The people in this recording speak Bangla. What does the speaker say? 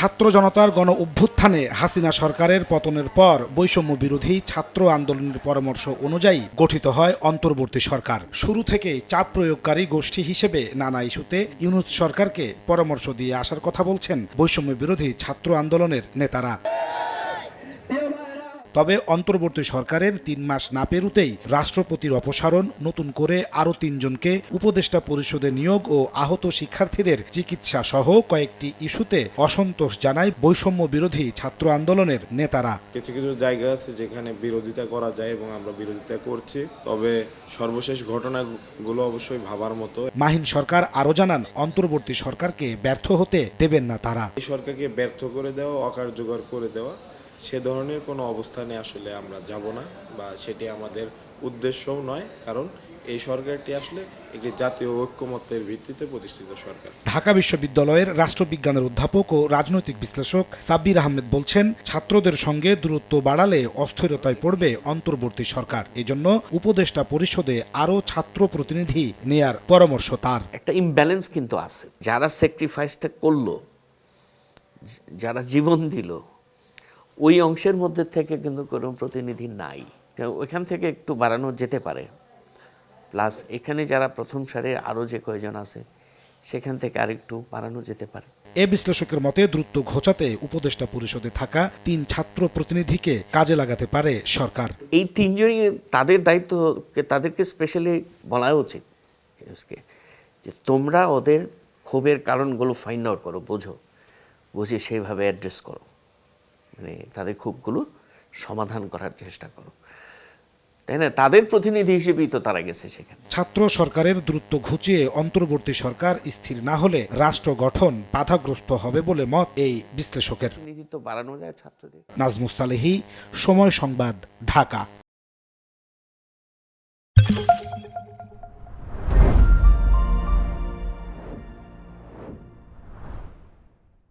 ছাত্র জনতার গণ অভ্যুত্থানে হাসিনা সরকারের পতনের পর বৈষম্য বিরোধী ছাত্র আন্দোলনের পরামর্শ অনুযায়ী গঠিত হয় অন্তর্বর্তী সরকার। শুরু থেকেই চাপ প্রয়োগকারী গোষ্ঠী হিসেবে নানা ইস্যুতে ইউনূস সরকারকে পরামর্শ দিয়ে আসার কথা বলছেন বৈষম্য বিরোধী ছাত্র আন্দোলনের নেতারা। তবে অন্তর্বর্তী সরকারের ৩ মাস না পেরুতেই রাষ্ট্রপতির অপসারণ, নতুন করে আরও ৩ জনকে উপদেষ্টা পরিষদে নিয়োগ ও আহত শিক্ষার্থীদের চিকিৎসা সহ কয়েকটি ইস্যুতে অসন্তোষ জানায় বৈষম্য বিরোধী ছাত্র আন্দোলনের নেতারা। কিছু কিছু জায়গা আছে যেখানে বিরোধিতা করা যায় এবং আমরা বিরোধিতা করছি, তবে সর্বশেষ ঘটনাগুলো অবশ্যই ভাবার মতো। মাহিন সরকার আরও জানান, অন্তর্বর্তী সরকারকে ব্যর্থ হতে দেবেন না তারা। এই সরকারকে ব্যর্থ করে দেওয়া, অকার্যকর করে দেওয়া, সে ধরনের কোনো অবস্থানে আসলে আমরা যাব না, বা সেটি আমাদের উদ্দেশ্যও নয়। কারণ এই সরকারটি আসলে একটি জাতীয় ঐক্যমত্যের ভিত্তিতে প্রতিষ্ঠিত সরকার। ঢাকা বিশ্ববিদ্যালয়ের রাষ্ট্রবিজ্ঞানের অধ্যাপক ও রাজনৈতিক বিশ্লেষক সাব্বির আহমেদ বলছেন, ছাত্রদের সঙ্গে দূরত্ব বাড়ালে অস্থিরতায় পড়বে অন্তর্বর্তী সরকার। এজন্য উপদেষ্টা পরিষদে আরও ছাত্র প্রতিনিধি নেয়ার পরামর্শ তার। একটা ইমব্যালেন্স কিন্তু আছে। যারা স্যাক্রিফাইসটা করলো, যারা জীবন দিল, ওই অংশের মধ্যে থেকে কিন্তু কোনো প্রতিনিধি নাই। ওইখান থেকে একটু বাড়ানো যেতে পারে। প্লাস এখানে যারা প্রথম সারির আরও যে কয়জন আছে সেখান থেকে আরেকটু বাড়ানো যেতে পারে। এ বিশ্লেষকের মতে দ্রুত ঘোচাতে উপদেষ্টা পরিষদে থাকা ৩ ছাত্র প্রতিনিধিকে কাজে লাগাতে পারে সরকার। এই ৩ জনই তাদের দায়িত্ব, তাদেরকে স্পেশালি বলা উচিত যে তোমরা ওদের ক্ষোভের কারণগুলো ফাইন্ড আউট করো, বুঝে সেইভাবে অ্যাড্রেস করো, মানে তাদের ক্ষোভগুলো সমাধান করার চেষ্টা করো, তাই না? তাদের প্রতিনিধি হিসেবেই তো তারা গেছে সেখানে। ছাত্র সরকারের দ্রুত ঘুচিয়ে অন্তর্বর্তী সরকার স্থির না হলে রাষ্ট্র গঠন বাধাগ্রস্ত হবে বলে মত এই বিশ্লেষকের। প্রতিনিধিত্ব বাড়ানো যায় ছাত্রদের। নাজমুস সালেহী, সময় সংবাদ, ঢাকা।